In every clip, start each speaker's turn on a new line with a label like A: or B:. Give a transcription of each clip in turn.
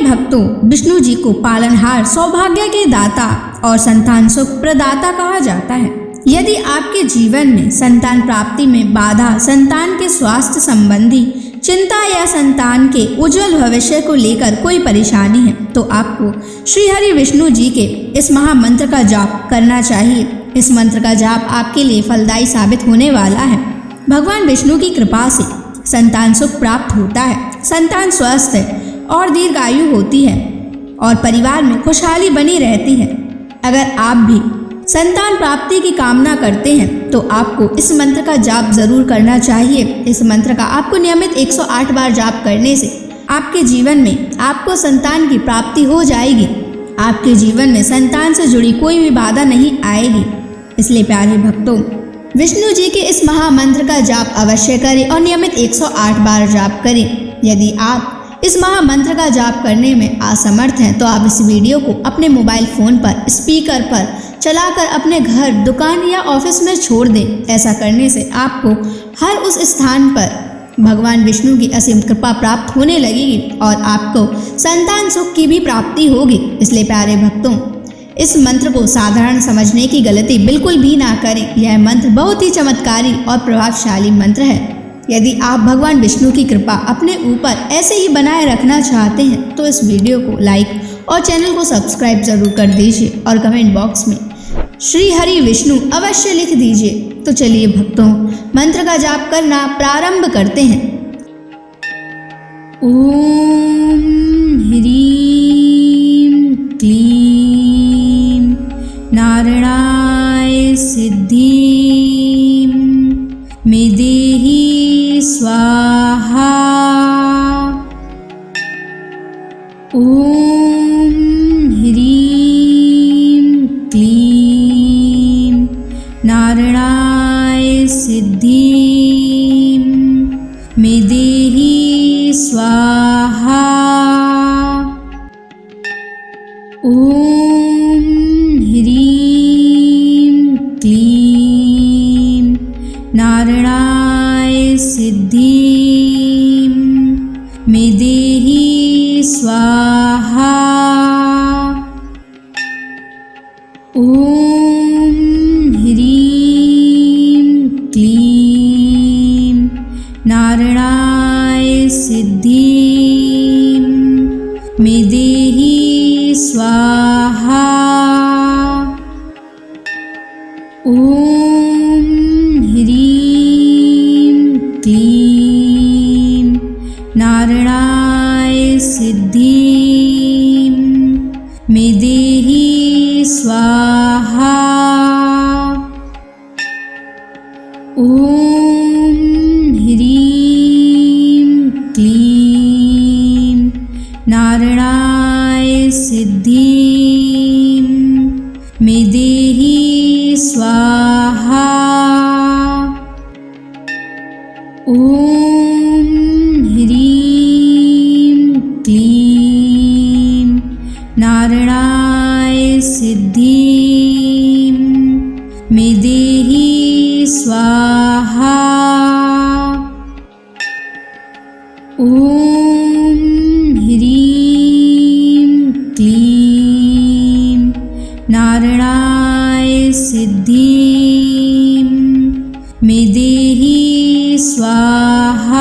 A: भक्तों, विष्णु जी को पालनहार, सौभाग्य के दाता और संतान सुख प्रदाता कहा जाता है। यदि आपके जीवन में संतान प्राप्ति में बाधा, संतान के स्वास्थ्य संबंधी चिंता या संतान के उज्जवल भविष्य को लेकर कोई परेशानी है, तो आपको श्री हरि विष्णु जी के इस महामंत्र का जाप करना चाहिए। इस मंत्र का जाप आपके लिए फलदायी साबित होने वाला है। भगवान विष्णु की कृपा से संतान सुख प्राप्त होता है, संतान स्वस्थ है और दीर्घायु होती है और परिवार में खुशहाली बनी रहती है। अगर आप भी संतान प्राप्ति की कामना करते हैं तो आपको इस मंत्र का जाप जरूर करना चाहिए। इस मंत्र का आपको नियमित 108 बार जाप करने से आपके जीवन में आपको संतान की प्राप्ति हो जाएगी। आपके जीवन में संतान से जुड़ी कोई भी बाधा नहीं आएगी। इसलिए प्यारे भक्तों, विष्णु जी के इस महामंत्र का जाप अवश्य करें और नियमित 108 बार जाप करें। यदि आप इस महामंत्र का जाप करने में असमर्थ हैं तो आप इस वीडियो को अपने मोबाइल फोन पर स्पीकर पर चलाकर अपने घर, दुकान या ऑफिस में छोड़ दें। ऐसा करने से आपको हर उस स्थान पर भगवान विष्णु की असीम कृपा प्राप्त होने लगेगी और आपको संतान सुख की भी प्राप्ति होगी। इसलिए प्यारे भक्तों, इस मंत्र को साधारण समझने की गलती बिल्कुल भी ना करें। यह मंत्र बहुत ही चमत्कारी और प्रभावशाली मंत्र है। यदि आप भगवान विष्णु की कृपा अपने ऊपर ऐसे ही बनाए रखना चाहते हैं तो इस वीडियो को लाइक और चैनल को सब्सक्राइब जरूर कर दीजिए और कमेंट बॉक्स में श्री हरि विष्णु अवश्य लिख दीजिए। तो चलिए भक्तों, मंत्र का जाप करना प्रारंभ करते हैं। ओम ह्रीं क्लीं नारायणाय सिद्धिं मे देहि स्वाहा। ओम ह्रीं क्लीं नारायणाय सिद्धिं मे देहि स्वाहा। ओम ह्रीं क्लीं नारायणाय सिद्धिं मे देहि स्वाहा। ओम ह्रीं क्लीं नारायणाय सिद्धिं मे देहि स्वाहा। ओम ह्रीं क्लीं नारायणाय सिद्धिं मे देहि स्वाहा। ओम ह्रीं क्लीं नारायणाय सिद्धिं मे देहि स्वाहा। ओम ह्रीं क्लीं नारायणाय सिद्धिं मे देहि स्वाहा। ओम ह्रीं क्लीं नारायणाय सिद्धिं मे देहि स्वाहा।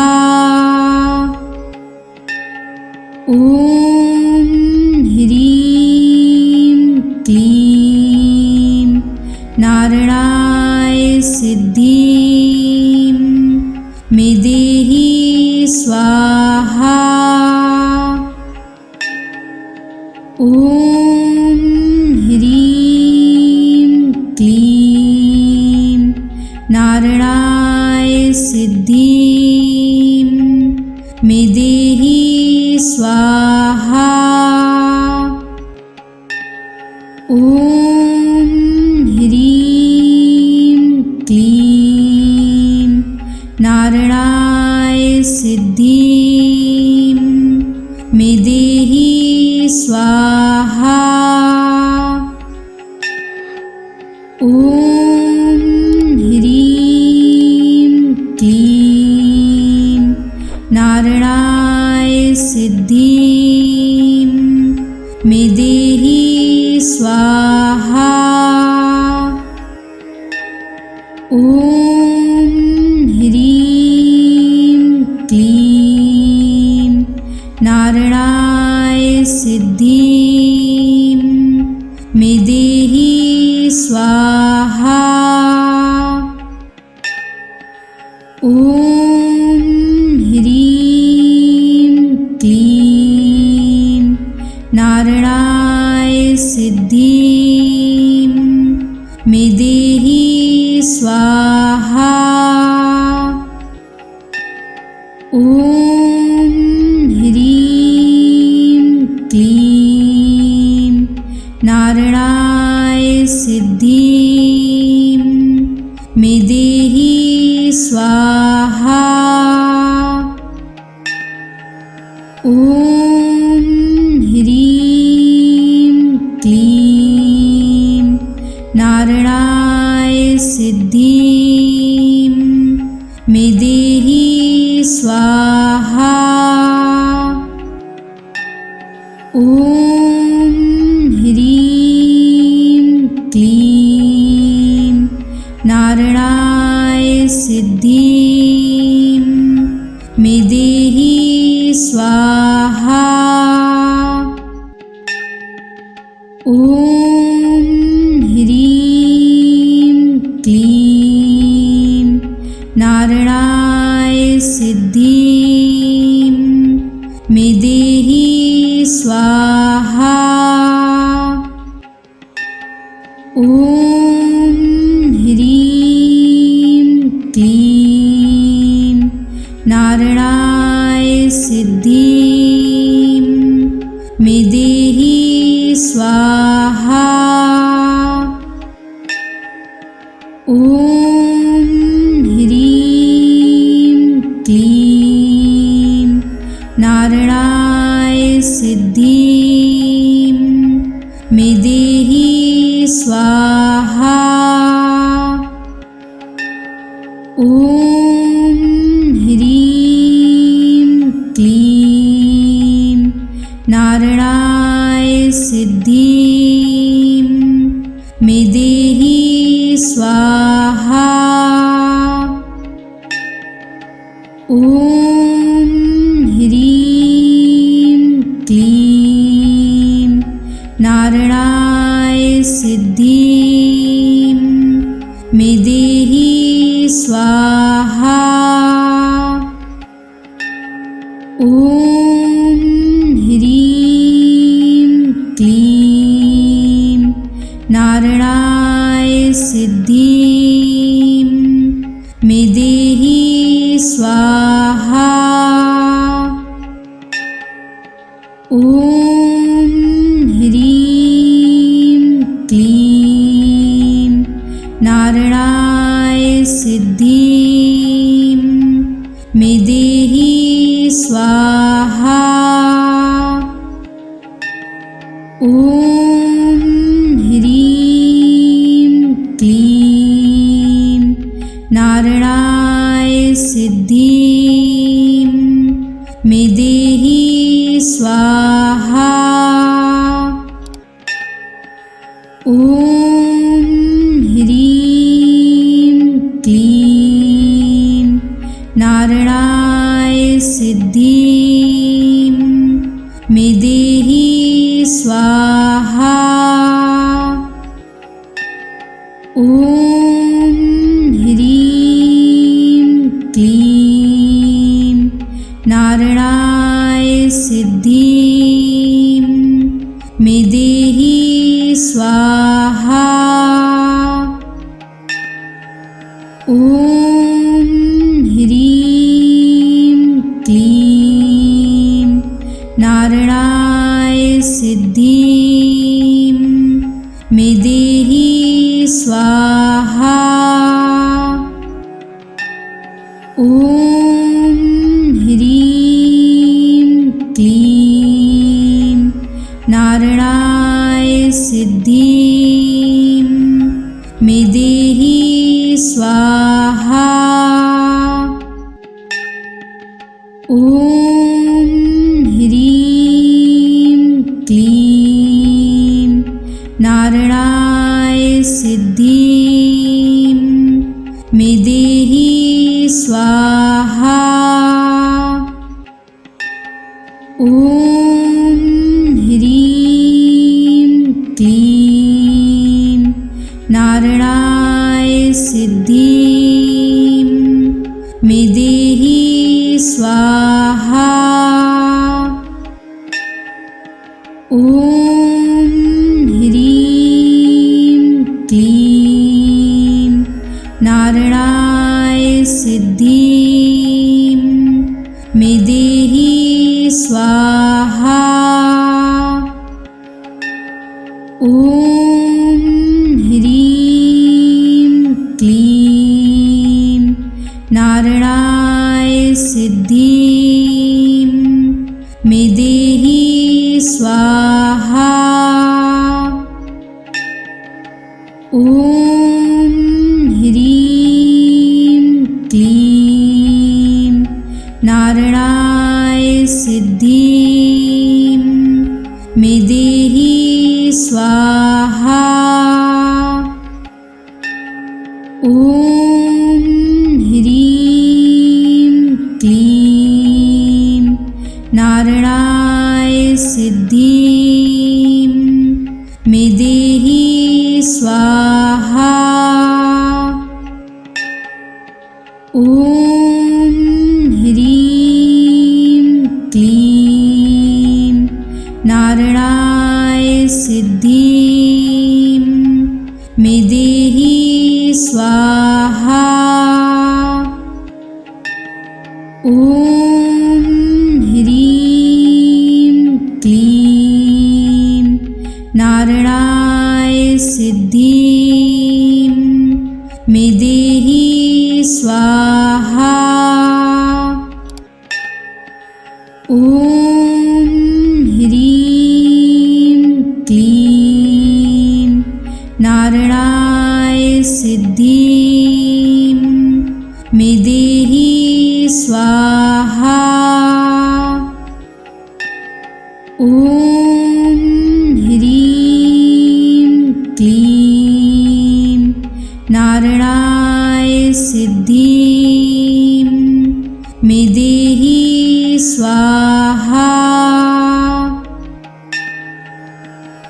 A: ओम ह्रीं क्लीं नारायणाय सिद्धिं मे देहि स्वाहा। ओम ह्रीं क्लीं नारायणाय सिद्धिं मे देहि स्वाहा। ओम ह्रीं क्लीं नारायणाय सिद्धिं मे देहि स्वाहा। ओम ह्रीं क्लीं नारायणाय सिद्धिं स्वाहा। ॐ ह्रीं क्लीं नारायणाय सिद्धिं मे देहि स्वाहा। ॐ ह्रीं क्लीं नारायणाय सिद्धिं मे देहि स्वाहा। ॐ ह्रीं क्लीं नारायणाय सिद्धिं मे देहि स्वाहा। ॐ ह्रीं क्लीं नारायणाय सिद्धिं मे देहि स्वाहा। ॐ ह्रीं क्लीं नारायणाय सिद्धिं मे देहि स्वाहा। ॐ ह्रीं क्लीं नारायणाय सिद्धिं मे देहि स्वाहा। ॐ ह्रीं क्लीं नारायणाय सिद्धिं मे देहि स्वाहा। ॐ ह्रीं क्लीं नारायणाय सिद्धिं मे देहि स्वाहा। ॐ ह्रीं क्लीं नारायणाय सिद्धिं मे देहि स्वाहा। ॐ ह्रीं क्लीं नारायणाय सिद्धिं मे देहि स्वाहा। ॐ ह्रीं क्लीं नारायणाय सिद्धिं मे देहि स्वाहा। ॐ ह्रीं क्लीं नारायणाय सिद्धिं मे देहि स्वाहा। ॐ ह्रीं क्लीं नारायणाय सिद्धिं मे देहि स्वाहा। ॐ ह्रीं क्लीं नारायणाय सिद्धिं मे देहि स्वाहा। ॐ ह्रीं क्लीं नारायणाय सिद्धिं मे देहि स्वाहा। ॐ ह्रीं क्लीं नारायणाय सिद्धिं मे देहि स्वाहा। ॐ ह्रीं क्लीं नारायणाय सिद्धिं मे देहि स्वाहा। ॐ ह्रीं क्लीं नारायणाय सिद्धिं मे देहि स्वाहा। ॐ ह्रीं क्लीं नारायणाय सिद्धिं मे देहि स्वाहा। ॐ ह्रीं क्लीं नारायणाय सिद्धिं मे देहि स्वाहा। ॐ ह्रीं क्लीं नारायणाय सिद्धिं मे देहि स्वाहा। ॐ ह्रीं क्लीं नारायणाय सिद्धिं मे देहि स्वाहा। ॐ ह्रीं क्लीं नारायणाय सिद्धिं मे देहि स्वाहा। ॐ ह्रीं क्लीं नारायणाय सिद्धिं मे देहि स्वाहा। ॐ ह्रीं क्लीं नारायणाय सिद्धिं मे देहि स्वाहा। ॐ ह्रीं क्लीं नारायणाय सिद्धिं मे देहि स्वाहा। ॐ ह्रीं क्लीं नारायणाय सिद्धिं मे देहि स्वाहा।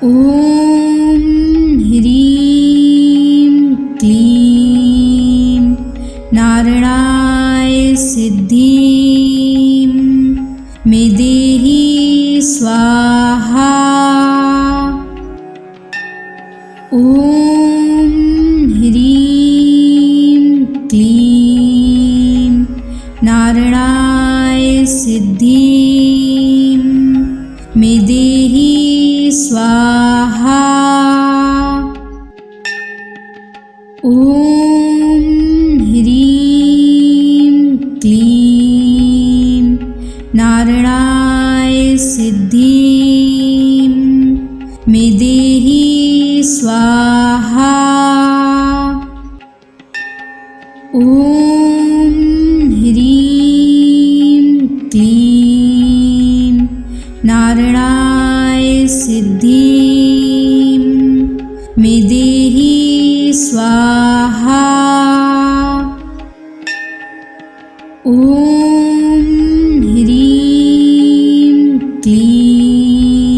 A: ॐ ह्रीं क्लीं नारायणाय सिद्धिं मे देहि स्वाहा। ॐ ह्रीं क्लीं नारायणाय सिद्धिं मे देहि स्वाहा। ॐ ह्रीं क्लीं नारायणाय सिद्धिं मे देहि स्वाहा। ॐ ह्रीं क्लीं नारायणाय सिद्धिं मे देहि स्वाहा। ॐ ह्रीं क्लीं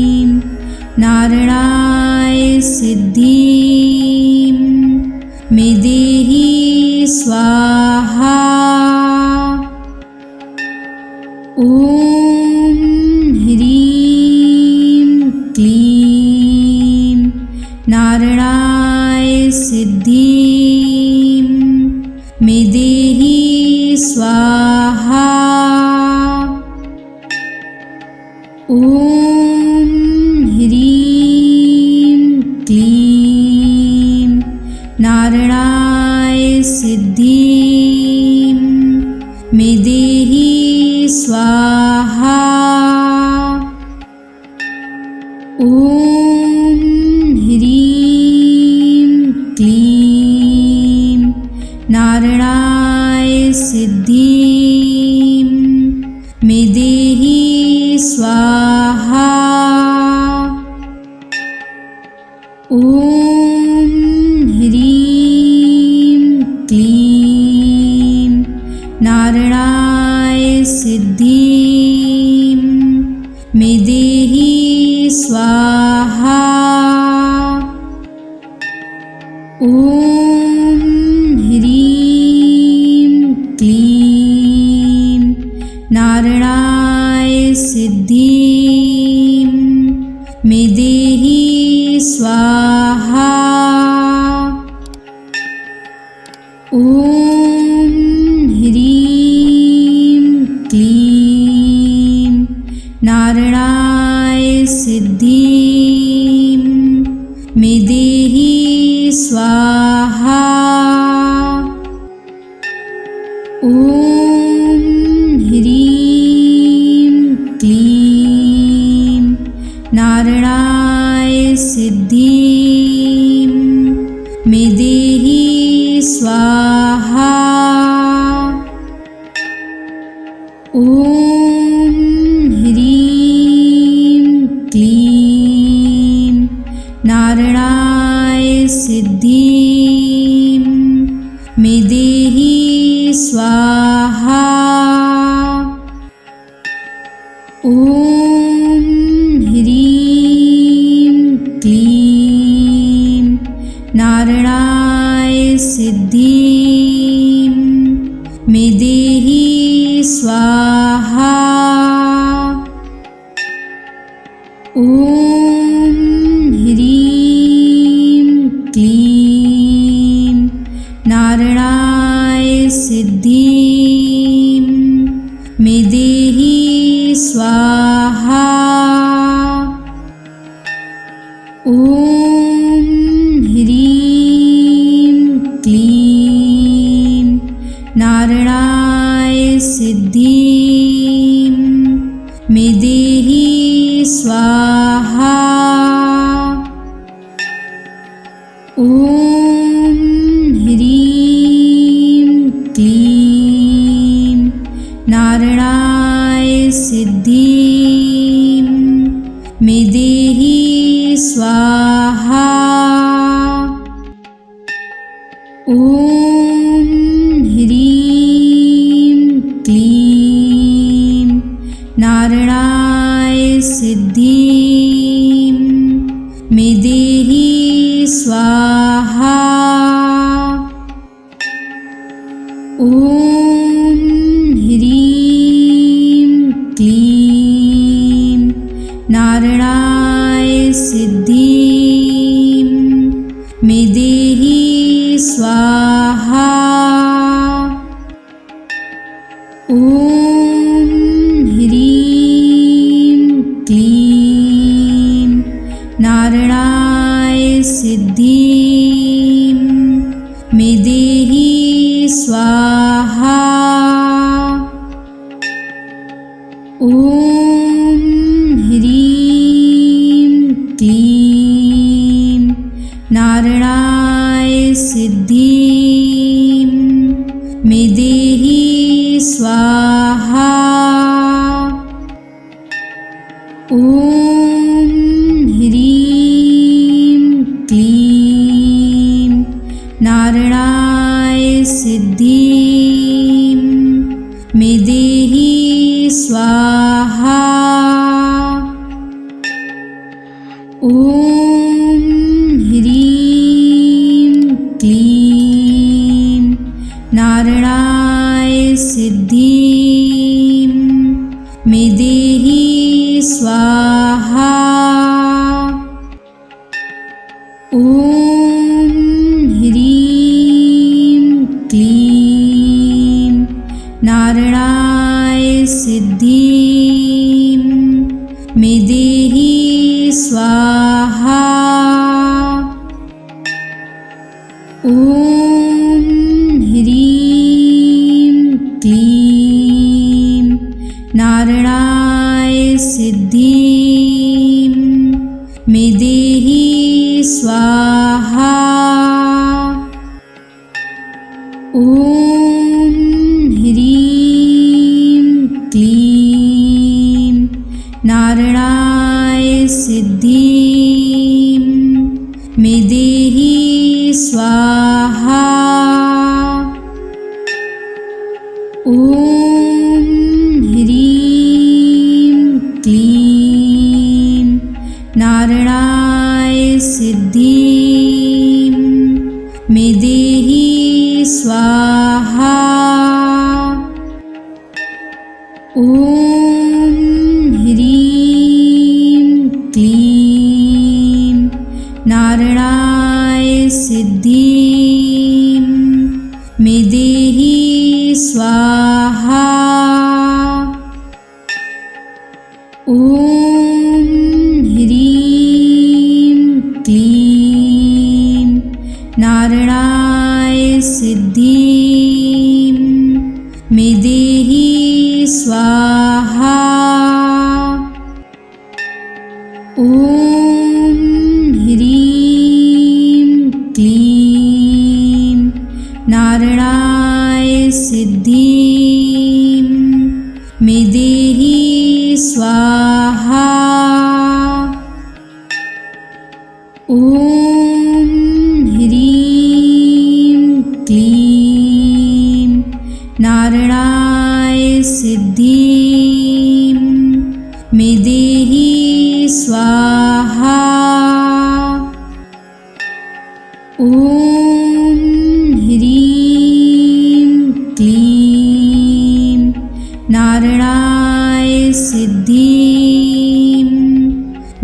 A: नारायणाय सिद्धिं मे देहि स्वाहा। ॐ ह्रीं क्लीं नारायणाय सिद्धिं मे देहि स्वाहा। ॐ ह्रीं क्लीं नारायणाय सिद्धिं मे देहि स्वाहा। ॐ ह्रीं क्लीं नारायणाय सिद्धिं मे देहि स्वाहा। ॐ क्लीं नारायणाय सिद्धिं मे देहि स्वाहा। ॐ ह्रीं क्लीं नारायणाय सिद्धिं मे देहि स्वाहा। ॐ ह्रीं क्लीं नारायणाय सिद्धिं मे देहि स्वाहा। ॐ ह्रीं क्लीं नारायणाय सिद्धिं मे देहि स्वाहा। ॐ ह्रीं क्लीं नारायणाय सिद्धिं मे देहि स्वाहा। ॐ ह्रीं क्लीं नारायणाय सिद्धिं मे देहि स्वाहा। ॐ ह्रीं क्लीं नारायणाय सिद्धिं मे देहि स्वाहा। ॐ ह्रीं क्लीं नारायणाय सिद्धिं मे देहि स्वाहा। ॐ ह्रीं क्लीं नारायणाय सिद्धिं मे देहि स्वाहा। ॐ ह्रीं क्लीं नारायणाय सिद्धिं मे देहि स्वाहा। ॐ ह्रीं क्लीं नारायणाय सिद्धिं मे देहि स्वाहा। ॐ ह्रीं क्लीं नारायणाय सिद्धिं मे देहि स्वाहा। ॐ ह्रीं क्लीं नारायणाय सिद्धिं मे देहि स्वाहा। ॐ ह्रीं क्लीं नारायणाय सिद्धिं मे देहि स्वाहा। ॐ ह्रीं क्लीं नारायणाय सिद्धिं मे देहि स्वाहा। ॐ ह्रीं क्लीं नारायणाय सिद्धिं मे देहि स्वाहा। ॐ ह्रीं क्लीं नारायणाय सिद्धिं ॐ ह्रीं क्लीं नारायणाय सिद्धिं मे देहि स्वाहा। ॐ ह्रीं क्लीं नारायणाय सिद्धिं मे देहि स्वाहा। ॐ ह्रीं क्लीं नारायणाय सिद्धिं मे देहि स्वाहा। ॐ ह्रीं क्लीं नारायणाय सिद्धिं मे देहि स्वाहा। ॐ ह्रीं क्लीं नारायणाय सिद्धिं मे देहि स्वाहा। ॐ ह्रीं क्लीं नारायणाय सिद्धिं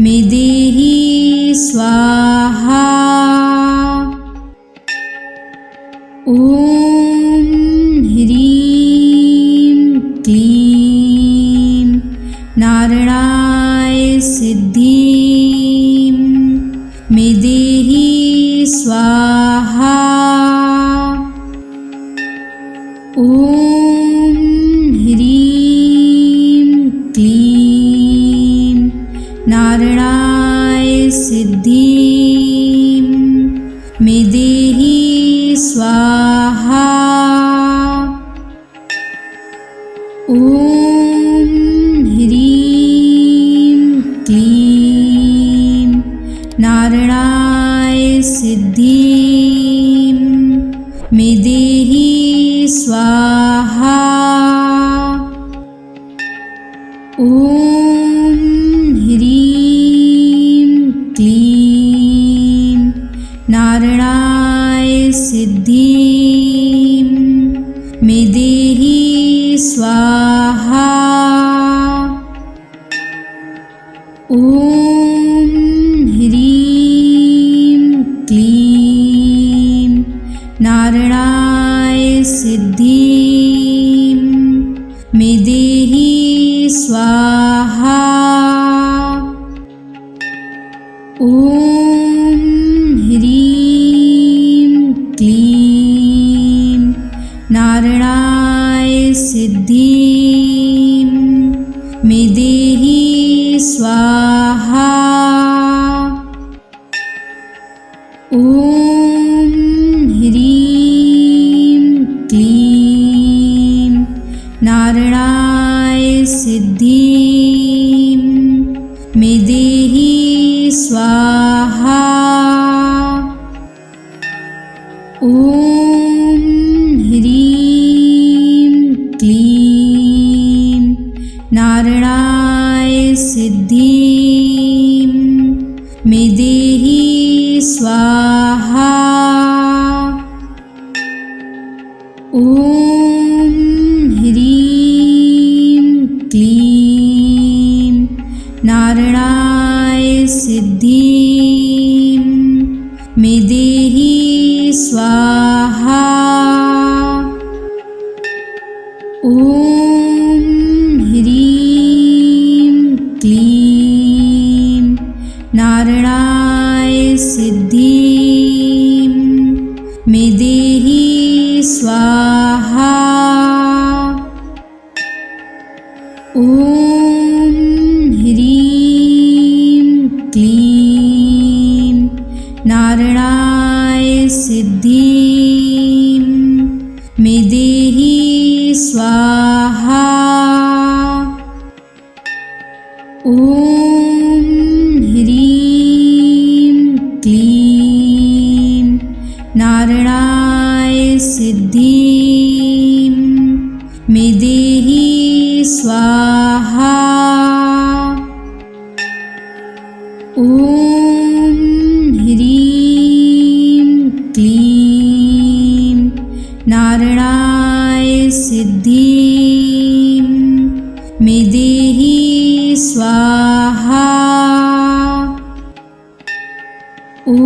A: मे देहि स्वाहा। ॐ ह्रीं क्लीं नारायणाय सिद्धिं मे देहि स्वाहा। ॐ ह्रीं क्लीं नारायणाय सिद्धिं मे देहि स्वाहा। ॐ ह्रीं क्लीं नारायणाय सिद्धिं मे देहि स्वाहा। ॐ ह्रीं क्लीं नारायणाय सिद्धिं मे देहि स्वाहा। ॐ ह्रीं क्लीं नारायणाय सिद्धिं मे देहि स्वाहा। ॐ ह्रीं क्लीं नारायणाय सिद्धिं मे देहि स्वाहा। ॐ ह्रीं क्लीं नारायणाय सिद्धिं मे देहि स्वाहा। ॐ ह्रीं क्लीं नारायणाय सिद्धिं मे देहि स्वाहा। ॐ ह्रीं क्लीं नारायणाय सिद्धिं मे देहि स्वाहा। ॐ ह्रीं क्लीं नारायणाय सिद्धिं मे देहि स्वाहा। ॐ ह्रीं क्लीं नारायणाय सिद्धिं मे देहि स्वाहा। ॐ ह्रीं क्लीं नारायणाय सिद्धिं मे मे देहि स्वाहा। ॐ ह्रीं क्लीं नारायणाय सिद्धिं मे देहि स्वाहा। ॐ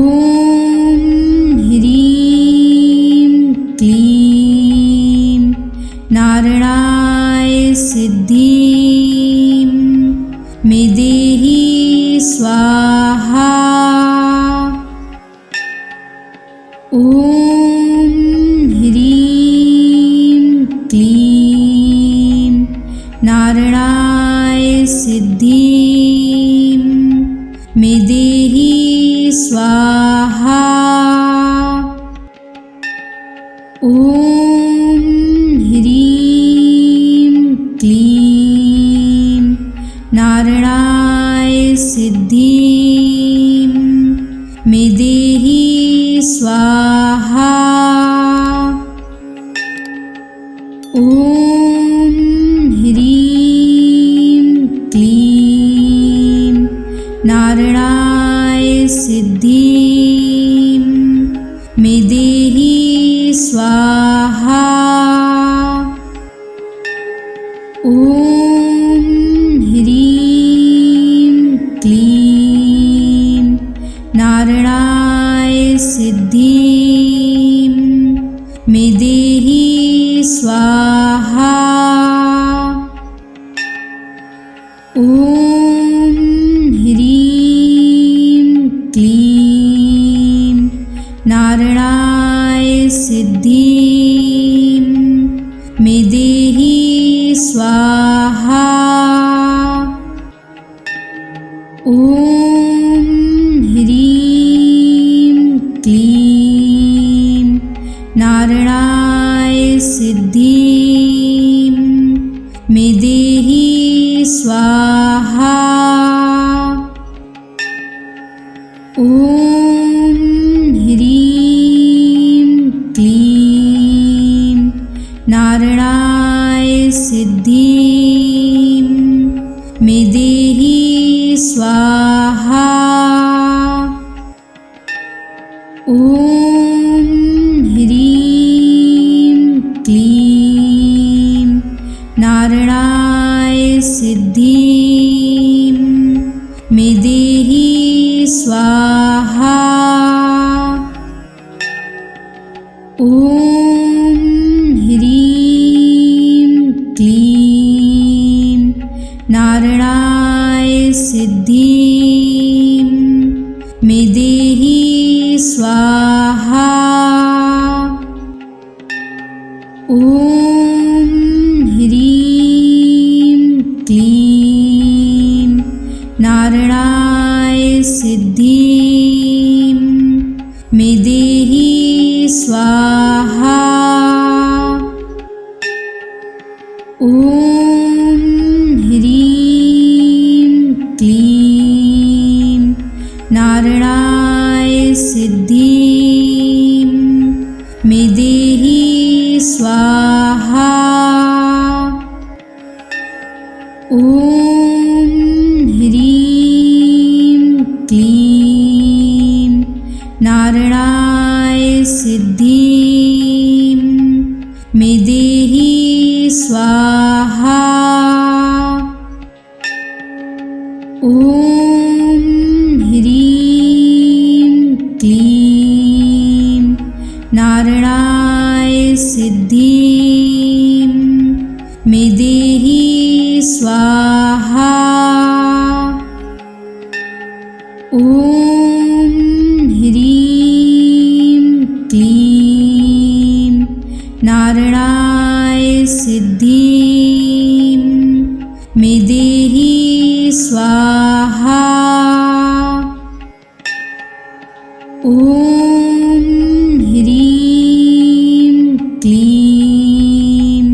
A: ह्रीं क्लीं नारायणाय सिद्धिं मे देहि स्वाहा। ॐ ह्रीं क्लीं नारायणाय सिद्धिं मे देहि स्वाहा। ॐ ह्रीं क्लीं नारायणाय सिद्धिं मे देहि स्वाहा। ॐ ह्रीं क्लीं नारायणाय सिद्धिं मे देहि स्वाहा। ॐ ह्रीं क्लीं नारायणाय सिद्धिं मे देहि स्वाहा। ॐ ह्रीं क्लीं नारायणाय सिद्धिं मे देहि स्वाहा। ॐ ह्रीं क्लीं नारायणाय सिद्धिं मे देहि स्वाहा। ॐ ह्रीं क्लीं नारायणाय सिद्धिं मे देहि स्वाहा। ॐ ह्रीं क्लीं नारायणाय सिद्धिं मे देहि स्वाहा। ॐ ह्रीं क्लीं नारायणाय सिद्धिं मे देहि स्वाहा। ॐ ह्रीं क्लीं नारायणाय सिद्धिं मे देहि स्वाहा। ॐ ह्रीं क्लीं नारायणाय सिद्धिं मे देहि स्वाहा। ॐ ह्रीं क्लीं नारायणाय सिद्धिं मे देहि स्वाहा। ॐ ह्रीं क्लीं नारायणाय सिद्धिं मे देहि स्वाहा। ॐ ह्रीं क्लीं नारायणाय सिद्धिं मे देहि स्वाहा। ॐ ह्रीं क्लीं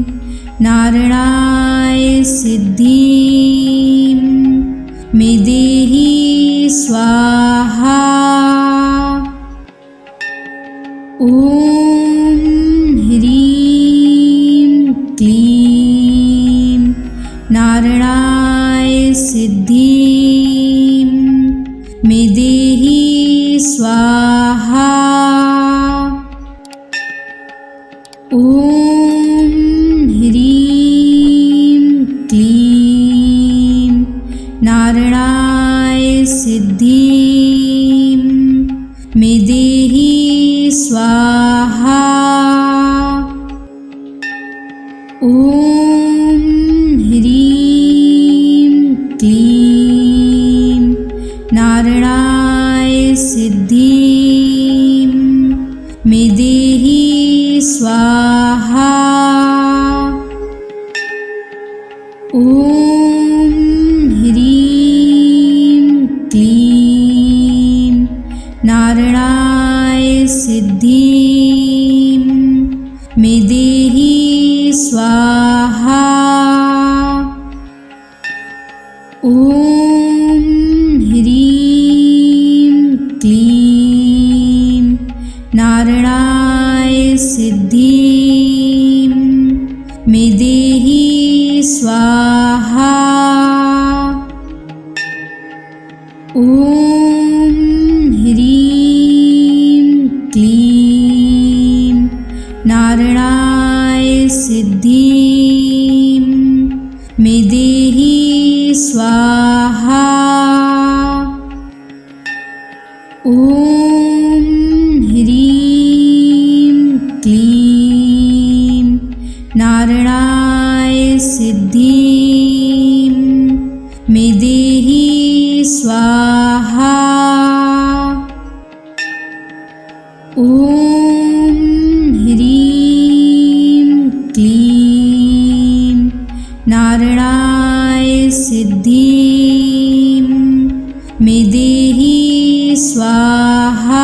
A: नारायणाय सिद्धिं मे देहि स्वाहा। ॐ ह्रीं क्लीं नारायणाय सिद्धिं मे देहि स्वाहा। ॐ ह्रीं क्लीं नारायणाय सिद्धिं मे देहि स्वाहा। ॐ ह्रीं क्लीं नारायणाय सिद्धिं मे देहि स्वाहा। ॐ ह्रीं क्लीं नारायणाय सिद्धिं मे देहि स्वाहा। ॐ ह्रीं क्लीं नारायणाय सिद्धिं मे देहि स्वाहा। ॐ ह्रीं क्लीं नारायणाय सिद्धिं मे देहि स्वाहा। ॐ ह्रीं क्लीं नारायणाय सिद्धिं मे देहि स्वाहा। ॐ ह्रीं क्लीं नारायणाय सिद्धिं मे देहि स्वाहा।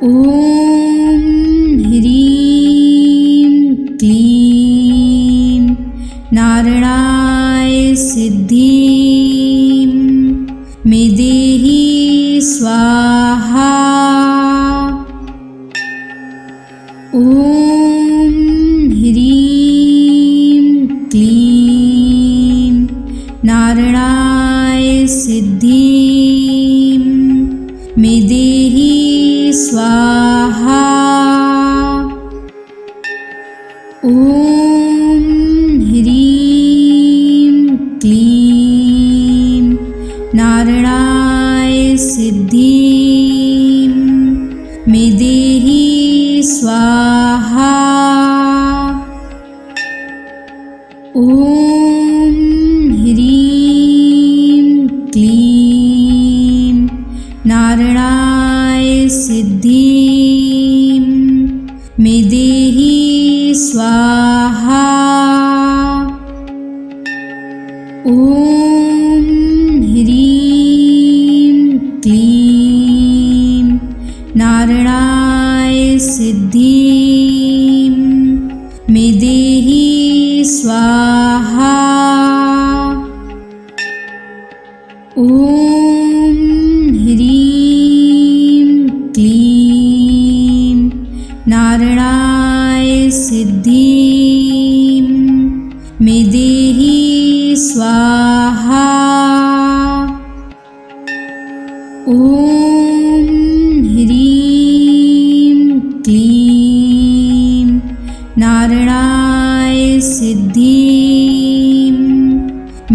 A: ॐ ह्रीं क्लीं नारायणाय सिद्धिं मे देहि स्वाहा। ॐ ह्रीं क्लीं नारायणाय सिद्धिं मे देहि स्वाहा। ॐ ह्रीं क्लीं नारायणाय सिद्धिं मे देहि स्वाहा। ॐ ह्रीं क्लीं नारायणाय सिद्धिं मे देहि स्वाहा। ॐ ह्रीं क्लीं नारायणाय सिद्धिं मे देहि स्वाहा। ॐ ह्रीं क्लीं नारायणाय सिद्धिं मे देहि स्वाहा। ॐ ह्रीं क्लीं नारायणाय सिद्धिं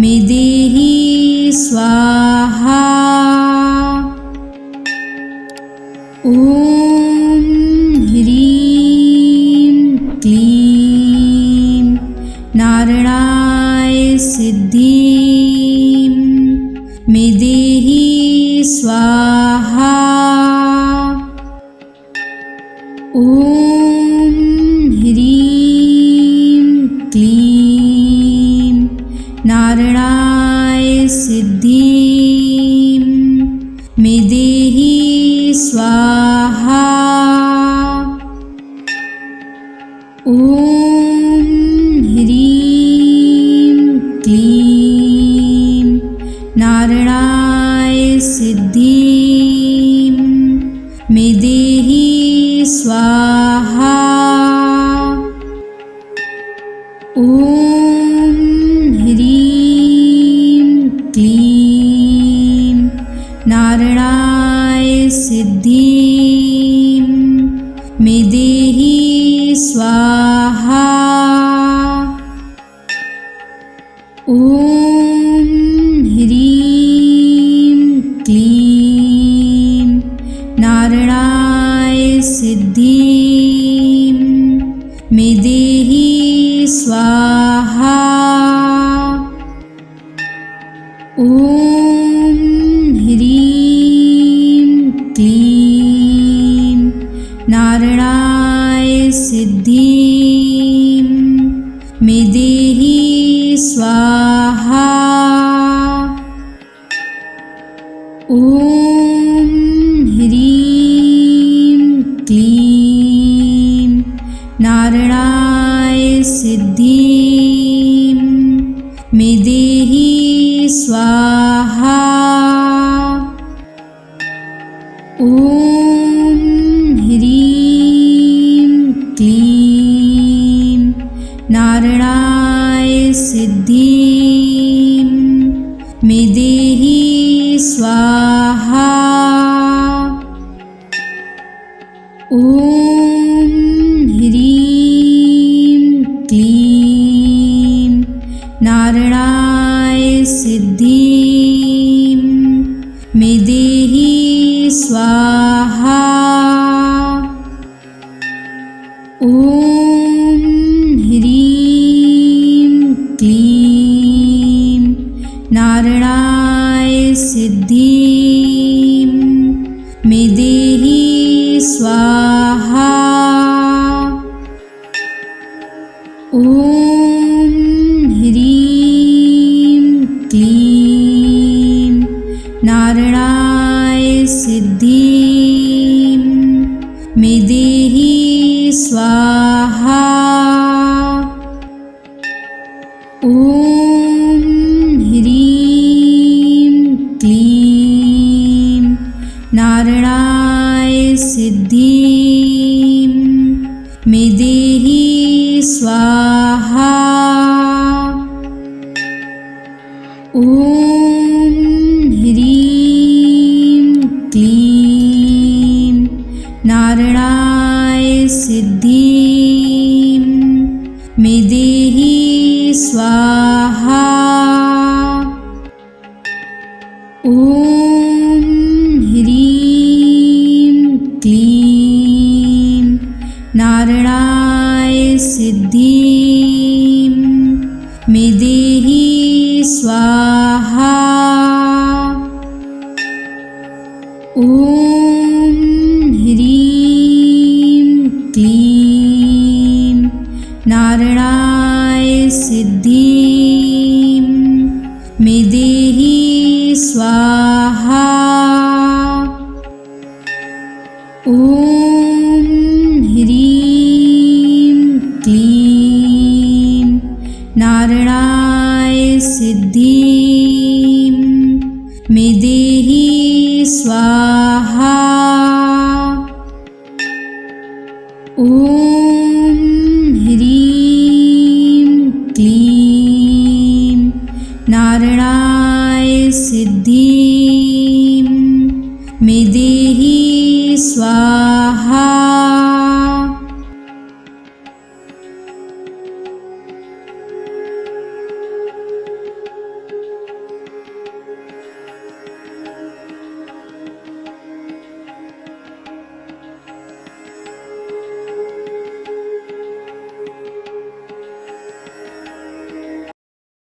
A: मे देहि स्वाहा। ॐ ह्रीं क्लीं नारायणाय सिद्धिं मे देहि स्वाहा। ॐ ह्रीं क्लीं नारायणाय सिद्धिं मे देहि स्वाहा। ॐ ह्रीं क्लीं नारायणाय सिद्धिं मे देहि स्वाहा। ॐ ॐ ह्रीं क्लीं नारायणाय सिद्धिं मे देहि स्वाहा। ॐ ह्रीं क्लीं नारायणाय सिद्धिं मे देहि स्वाहा। ॐ ह्रीं क्लीं नारायणाय सिद्धिं मे देहि स्वाहा। ॐ ह्रीं क्लीं नारायणाय सिद्धिं मे देहि स्वाहा। ॐ ह्रीं क्लीं नारायणाय सिद्धिं मे देहि स्वाहा। ॐ ह्रीं क्लीं नारायणाय सिद्धिं मे देहि स्वाहा। ॐ ह्रीं क्लीं नारायणाय सिद्धिं मे देहि स्वाहा। ॐ ह्रीं क्लीं नारायणाय सिद्धिं मे देहि स्वाहा। ॐ ह्रीं क्लीं नारायणाय सिद्धिं मे देहि स्वाहा। ॐ ह्रीं क्लीं नारायणाय सिद्धिं मे देहि स्वाहा। ॐ ह्रीं क्लीं नारायणाय सिद्धिं मे देहि स्वाहा। ॐ ह्रीं क्लीं नारायणाय सिद्धिं मे देहि स्वाहा। ॐ ह्रीं क्लीं नारायणाय सिद्धिं मे देहि स्वाहा। ॐ ह्रीं क्लीं नारायणाय सिद्धिं मे देहि स्वाहा।